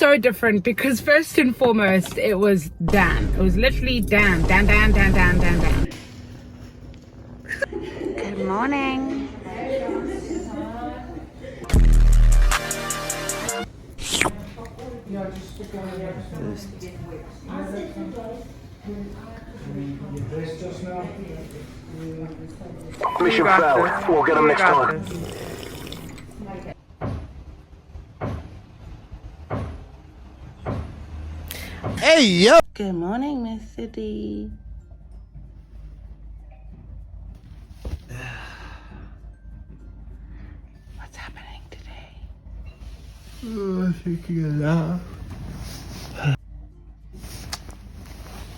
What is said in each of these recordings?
so different because first and foremost, it was Dan. It was literally Dan. Good morning. Mission failed. We'll get them next time. Hey, yo! Good morning, Miss City. What's happening today?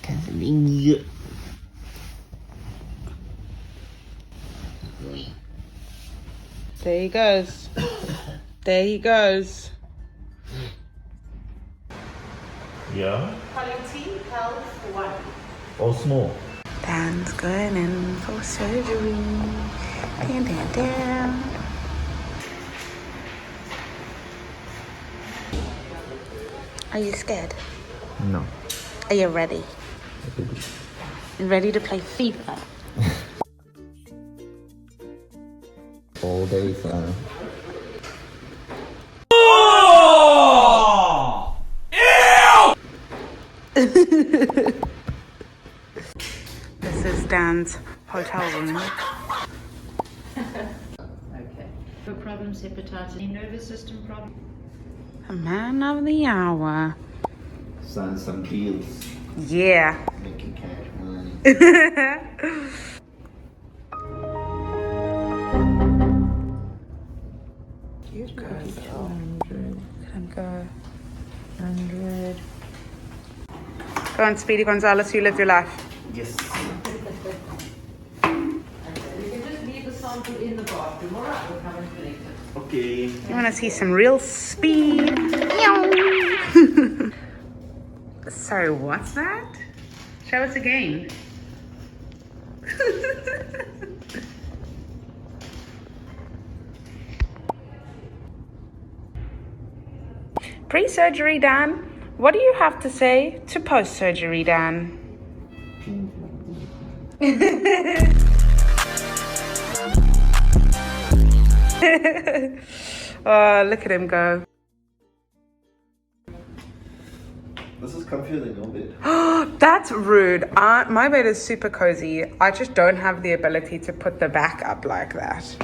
Cassidy. There he goes. There he goes. Yeah. Quality health 1. Or small. Dan's going in for surgery. Dan. Are you scared? No. Are you ready? Ready to play FIFA? All day fun. This is Dan's hotel room. Okay. For problems, hepatitis, any nervous system problem? A man of the hour. Sign some deals. Yeah. Making cash money. You go. 100. Let him go. 100. Go on, Speedy Gonzalez, you live your life. Yes. We can just leave the sample in the bathroom, alright? We'll come and collect it. Okay. You want to see some real speed? Sorry, what's that? Show us again. Pre-surgery, Dan. What do you have to say to post-surgery, Dan? Oh, look at him go. This is confusing a bit. That's rude. My bed is super cozy. I just don't have the ability to put the back up like that.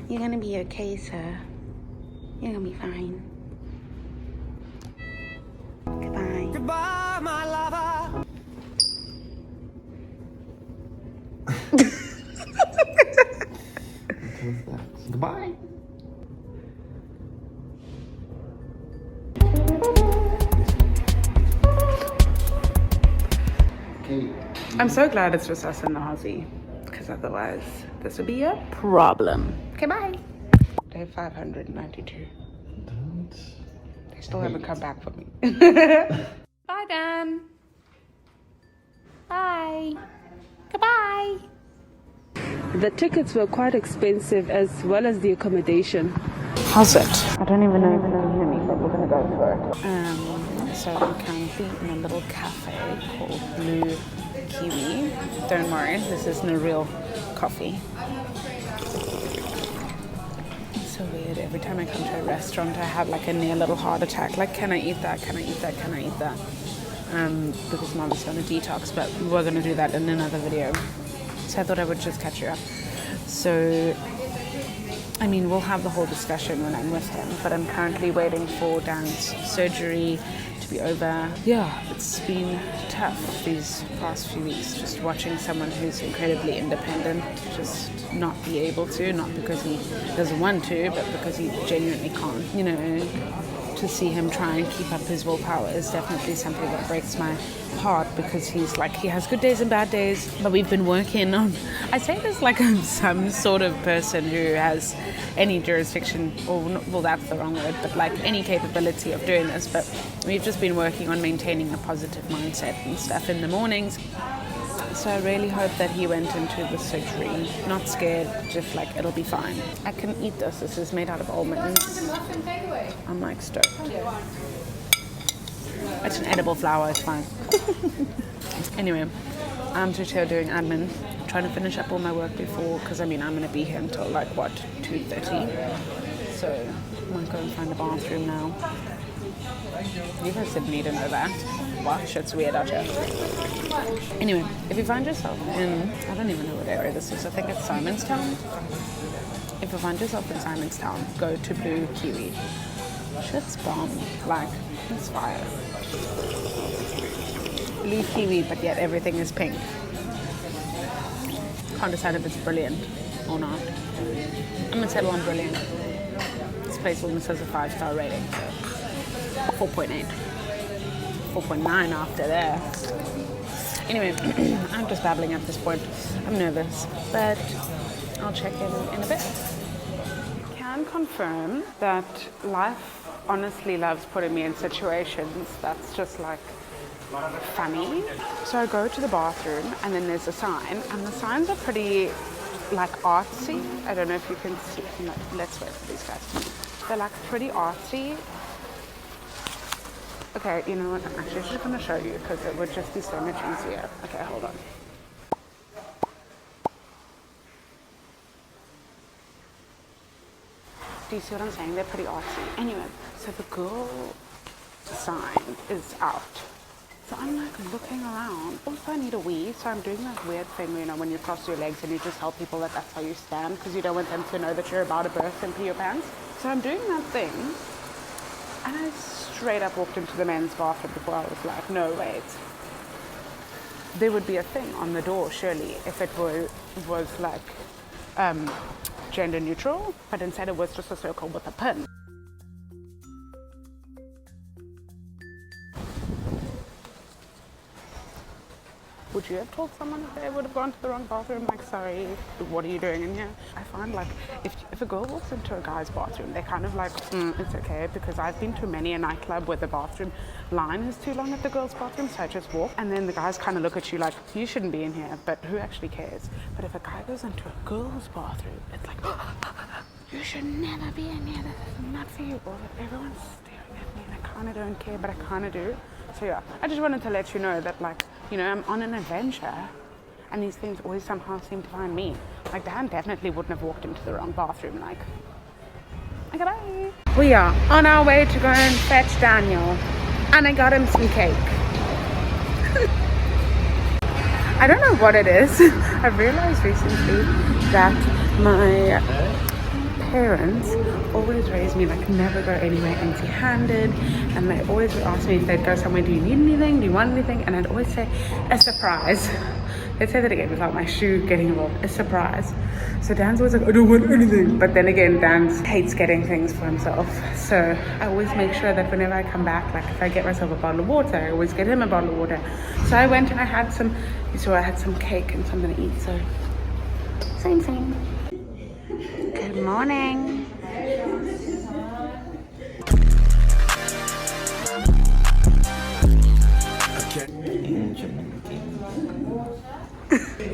You're gonna be okay, sir. You're gonna be fine. Goodbye. Goodbye, my lover. Goodbye. Okay. I'm so glad it's just us in the Howzit, because otherwise this would be a problem. Okay, bye. Day 592. They still haven't come back for me. Bye, Dan. Bye. Goodbye. The tickets were quite expensive as well as the accommodation. Howzit? I don't even know if you can hear me, but we're gonna go for it. So I'm currently in a little cafe called Blue Kiwi. Don't worry, this isn't a real coffee. It's so weird. Every time I come to a restaurant, I have like a near little heart attack. Like, can I eat that? Can I eat that? Can I eat that? Because I'm obviously on a detox, but we're gonna do that in another video. So I thought I would just catch you up. So, I mean, we'll have the whole discussion when I'm with him, but I'm currently waiting for Dan's surgery to be over. Yeah, it's been tough these past few weeks, just watching someone who's incredibly independent just not be able to, not because he doesn't want to, but because he genuinely can't. You know, to see him try and keep up his willpower is definitely something that breaks my heart, because he's like, he has good days and bad days, but we've been working on, I say this like I'm some sort of person who has any jurisdiction, or well, that's the wrong word, but like any capability of doing this, but we've just been working on maintaining a positive mindset and stuff in the mornings. So I really hope that he went into the surgery not scared, just like it'll be fine. I can eat this. This is made out of almonds. I'm like stoked. It's an edible flour, it's fine. Anyway, I'm just here doing admin, trying to finish up all my work before, because I mean I'm going to be here until like what, 2:30. So I might go and find a bathroom now. You guys didn't need to know that. Watch, it's weird out here. Anyway, if you find yourself in, I don't even know what area this is, I think it's Simonstown. If you find yourself in Simonstown, go to Blue Kiwi. Shit's bomb, like, it's fire. Blue Kiwi, but yet everything is pink. Can't decide if it's brilliant or not. I'm gonna settle on brilliant. This place almost has a 5-star rating, so 4.8. 4.9 after there. Anyway, I'm just babbling at this point. I'm nervous, but I'll check in a bit. Can confirm that life honestly loves putting me in situations that's just like funny. So I go to the bathroom and then there's a sign, and the signs are pretty like artsy. I don't know if you can see. No, let's wait for these guys. They're like pretty artsy. Okay, you know what? I'm actually just going to show you because it would just be so much easier. Okay, hold on. Do you see what I'm saying? They're pretty artsy. Anyway, so the girl sign is out. So I'm like looking around. Also, I need a wee, so I'm doing that weird thing, you know, when you cross your legs and you just tell people that that's how you stand because you don't want them to know that you're about to burst and pee your pants. So I'm doing that thing, and I straight up walked into the men's bathroom before I was like, no, wait. There would be a thing on the door, surely, if it was like gender neutral, but instead it was just a circle with a pin. Would you have told someone if they would have gone to the wrong bathroom? Like, sorry, what are you doing in here? I find like, if a girl walks into a guy's bathroom, they're kind of like, it's okay, because I've been to many a nightclub where the bathroom line is too long at the girl's bathroom, so I just walk, and then the guys kind of look at you like, you shouldn't be in here, but who actually cares? But if a guy goes into a girl's bathroom, it's like, you should never be in here, this is not for you. Or everyone's staring at me, and I kind of don't care, but I kind of do. So yeah, I just wanted to let you know that, like, you know, I'm on an adventure and these things always somehow seem to find me. Like, Dan definitely wouldn't have walked into the wrong bathroom, like. Okay, bye. We are on our way to go and fetch Daniel, and I got him some cake. I don't know what it is. I've realized recently that my parents always raised me like never go anywhere empty-handed, and they always would ask me if they'd go somewhere, do you need anything, do you want anything, and I'd always say a surprise. They'd say that again without my shoe getting involved, a surprise. So Dan's always like, I don't want anything, but then again Dan hates getting things for himself, so I always make sure that whenever I come back, like if I get myself a bottle of water, I always get him a bottle of water. So I went and I had some cake and something to eat, so same. Good morning.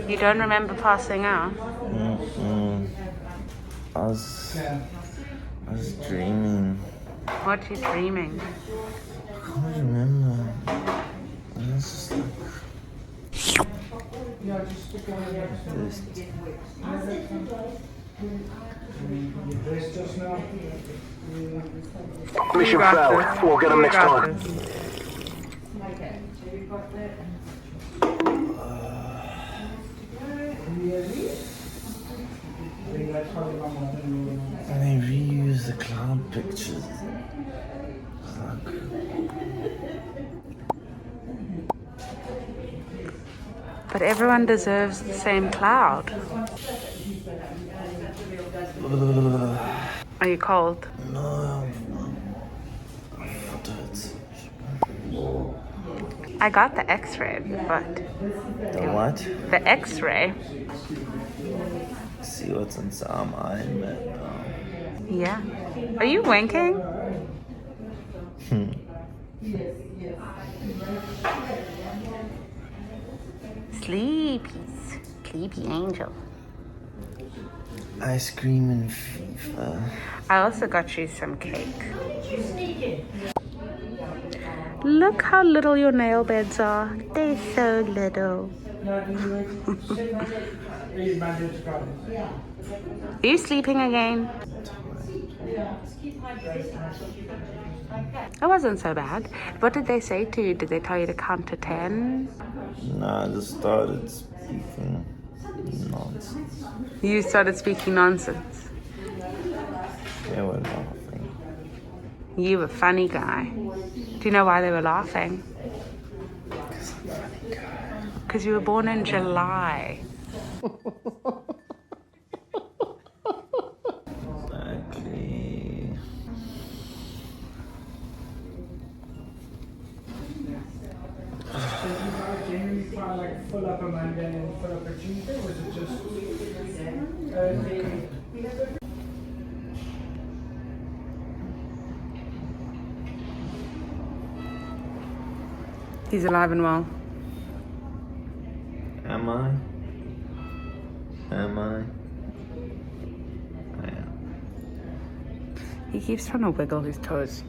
You don't remember passing out? I was dreaming. What are you dreaming? I can't remember. I was just like Mission failed. We'll get them next time. and they reuse the cloud pictures. Fuck. But everyone deserves the same cloud. Are you cold? No. My foot hurts. I got the x-ray, but... The what? The x-ray? See what's inside my head. Yeah. Are you winking? Sleepies. Sleepy angel. Ice cream and FIFA. I also got you some cake. Look how little your nail beds are. They're so little. Are you sleeping again? It wasn't so bad. What did they say to you? Did they tell you to count to 10? Nah, I just started speaking nonsense. You started speaking nonsense. They were laughing. You were a funny guy. Do you know why they were laughing? Because I'm a funny guy. Because you were born in July. Exactly. Full up on Monday and full up on Tuesday, or was it just He's alive and well. Am I? Am I? I am. He keeps trying to wiggle his toes.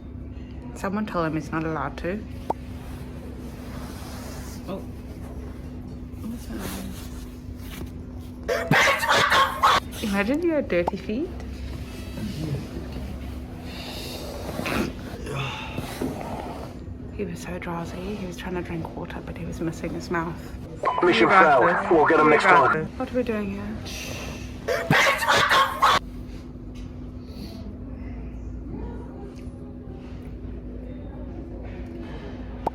Someone told him he's not allowed to. Oh. Imagine you had dirty feet. He was so drowsy. He was trying to drink water, but he was missing his mouth. Mission failed. We'll get them next time. What are we doing here?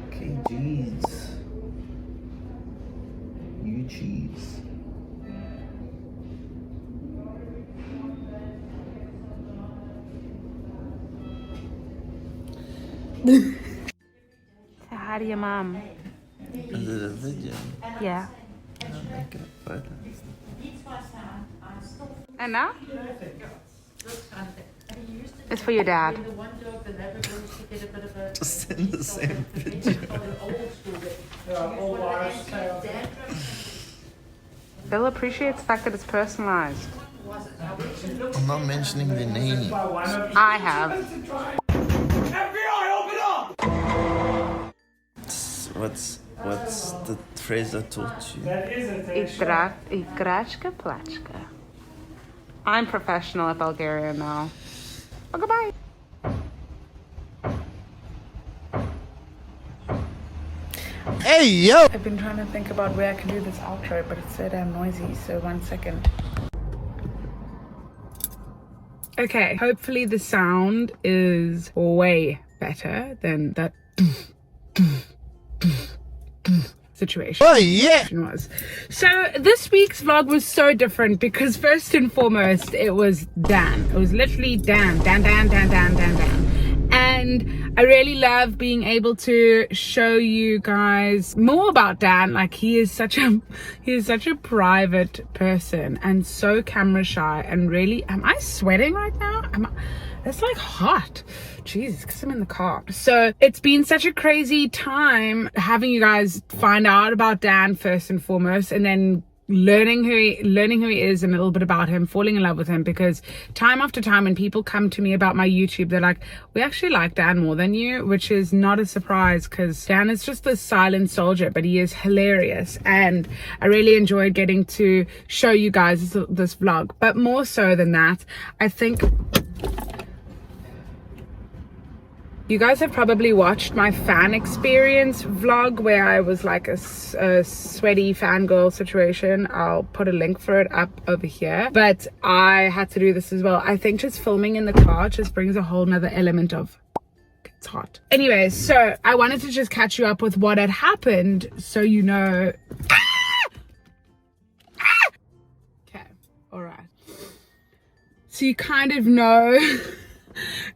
Okay, jeez. You cheese. Say hi to your mom. Is it a video? Yeah. I'll make a photo. And now? It's for your dad. Just in the same video. old wives' tale? They'll appreciate the fact that it's personalized. I'm not mentioning the name. I have. FBI, open up! What's the phrase I taught you? That isn't it. Ikrashka plachka. I'm professional at Bulgarian now. Oh, goodbye. Hey, yo! I've been trying to think about where I can do this outro, but it's so damn noisy, so 1 second. Okay, hopefully the sound is way better than that situation. Oh, yeah! Was. So this week's vlog was so different because first and foremost, it was Dan. It was literally Dan. And I really love being able to show you guys more about Dan. Like he is such a private person and so camera shy, and really, am I sweating right now? It's like hot. Jesus, because I'm in the car. So it's been such a crazy time having you guys find out about Dan first and foremost, and then learning who he is and a little bit about him, falling in love with him, because time after time when people come to me about my YouTube, they're like, we actually like Dan more than you, which is not a surprise because Dan is just this silent soldier, but he is hilarious, and I really enjoyed getting to show you guys this vlog. But more so than that, I think you guys have probably watched my fan experience vlog where I was like a sweaty fangirl situation. I'll put a link for it up over here. But I had to do this as well. I think just filming in the car just brings a whole nother element of it's hot. Anyways, so I wanted to just catch you up with what had happened so you know. Okay, all right. So you kind of know.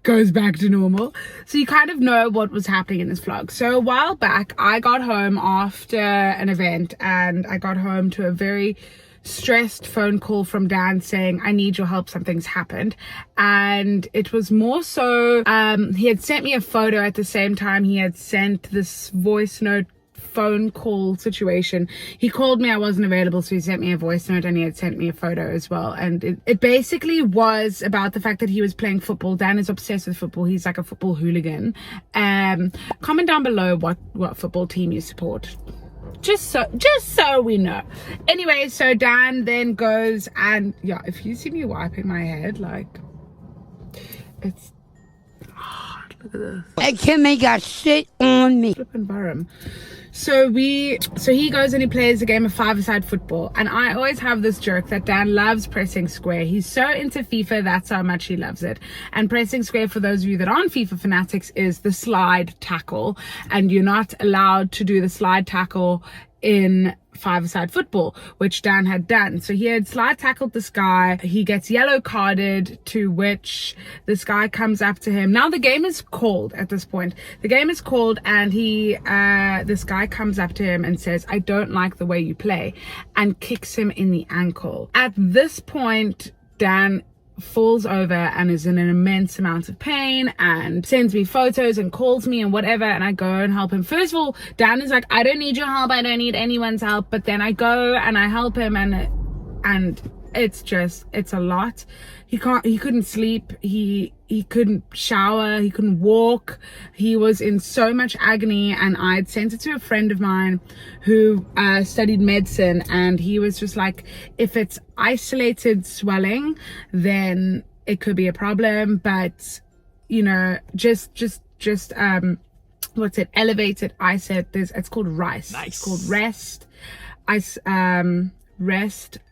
Goes back to normal. So you kind of know what was happening in this vlog. So a while back, I got home after an event, and I got home to a very stressed phone call from Dan saying, I need your help, something's happened. And it was more so, he had sent me a photo at the same time he had sent this voice note phone call situation. He called me, I wasn't available, so he sent me a voice note and he had sent me a photo as well. And it basically was about the fact that he was playing football. Dan is obsessed with football. He's like a football hooligan. Comment down below what football team you support. Just so we know. Anyway, so Dan then goes and, yeah, if you see me wiping my head, like, it's, look at this. Hey, Kimmy got shit on me. Flippin' Burham. So he goes and he plays a game of five-a-side football, and I always have this joke that Dan loves pressing square. He's so into FIFA, that's how much he loves it. And pressing square, for those of you that aren't FIFA fanatics, is the slide tackle, and you're not allowed to do the slide tackle in five-a-side football, which Dan had done. So he had slide tackled this guy. He gets yellow carded, to which this guy comes up to him. Now the game is called at this point. The game is called, and this guy comes up to him and says, "I don't like the way you play," and kicks him in the ankle. At this point, Dan falls over and is in an immense amount of pain and sends me photos and calls me and whatever, and I go and help him. First of all, Dan is like, "I don't need your help, I don't need anyone's help," but then I go and I help him, and it's a lot. He couldn't sleep, he couldn't shower, he couldn't walk, he was in so much agony. And I'd sent it to a friend of mine who studied medicine, and he was just like, if it's isolated swelling, then it could be a problem, but you know, just what's it, elevated ice, it's called RICE. Nice. It's called rest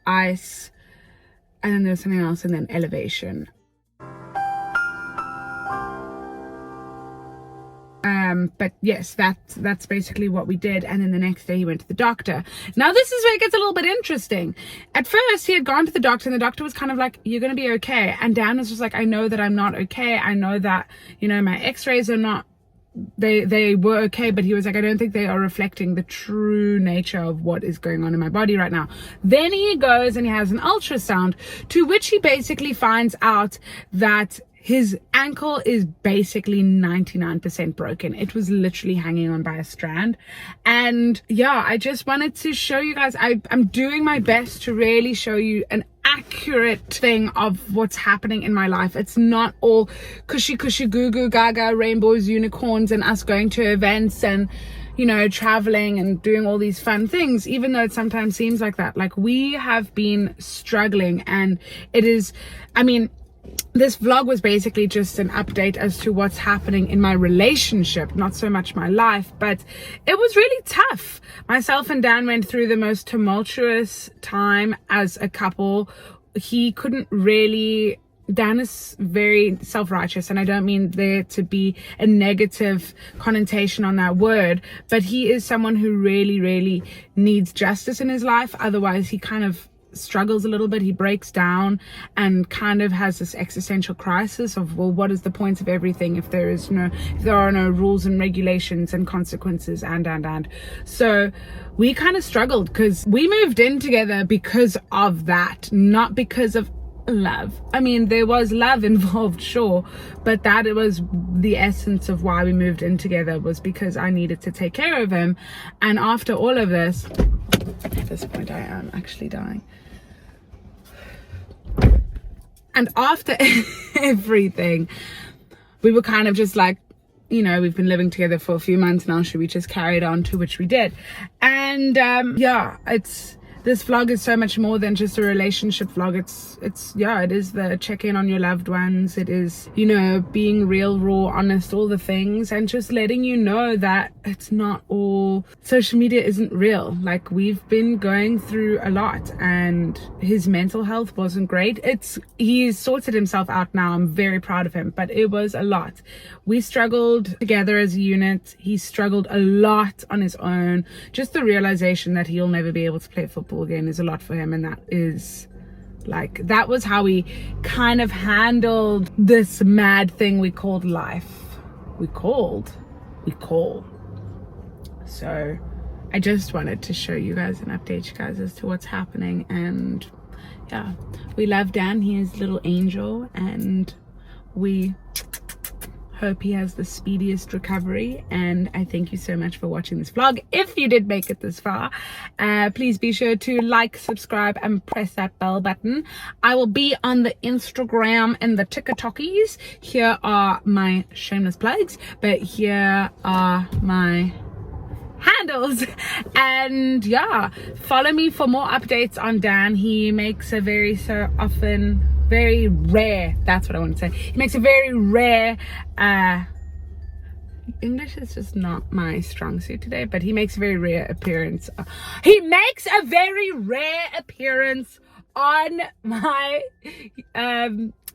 ice, and then there's something else, and then elevation. But yes, that's basically what we did. And then the next day he went to the doctor. Now this is where it gets a little bit interesting. At first he had gone to the doctor, and the doctor was kind of like, "You're gonna be okay." And Dan was just like, "I know that I'm not okay. I know that, you know, my x-rays are not, they were okay," but he was like, "I don't think they are reflecting the true nature of what is going on in my body right now." Then he goes and he has an ultrasound, to which he basically finds out that his ankle is basically 99% broken. It was literally hanging on by a strand. And yeah, I just wanted to show you guys, I'm doing my best to really show you an accurate thing of what's happening in my life. It's not all cushy goo goo gaga, rainbows, unicorns, and us going to events and, you know, traveling and doing all these fun things, even though it sometimes seems like that. Like, we have been struggling, and it is, I mean, this vlog was basically just an update as to what's happening in my relationship, not so much my life, but it was really tough. Myself and Dan went through the most tumultuous time as a couple. He couldn't really, Dan is very self-righteous, and I don't mean there to be a negative connotation on that word, but he is someone who really, really needs justice in his life. Otherwise, he kind of struggles a little bit. He breaks down and kind of has this existential crisis of, well, what is the point of everything if there are no rules and regulations and consequences and so we kind of struggled, because we moved in together because of that, not because of love. I mean, there was love involved, sure, but that it was the essence of why we moved in together, was because I needed to take care of him. And after all of this, at this point I am actually dying, and after everything, we were kind of just like, you know, we've been living together for a few months now, should we just carry it on? To which we did. And yeah, this vlog is so much more than just a relationship vlog. It is the check-in on your loved ones. It is, you know, being real, raw, honest, all the things, and just letting you know that it's not all, social media isn't real. Like, we've been going through a lot, and his mental health wasn't great. He's sorted himself out now. I'm very proud of him, but it was a lot. We struggled together as a unit. He struggled a lot on his own. Just the realization that he'll never be able to play football again is a lot for him, and that was how we kind of handled this mad thing we called life. We call. So I just wanted to show you guys and update you guys as to what's happening. And yeah, we love Dan. He is a little angel, and we Hope he has the speediest recovery, and I thank you so much for watching this vlog. If you did make it this far, please be sure to like, subscribe, and press that bell button. I will be on the Instagram and the TikTokies. Here are my shameless plugs, but here are my handles. And yeah, follow me for more updates on Dan. He makes a very rare, that's what I want to say, he makes a very rare English is just not my strong suit today, but he makes a very rare appearance. He makes a very rare appearance on my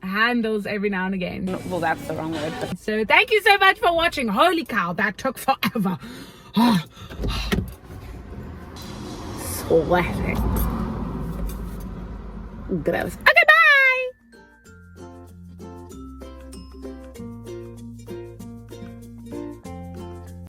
handles every now and again. Well, that's the wrong word. But so thank you so much for watching. Holy cow, that took forever. Sweating. Gross.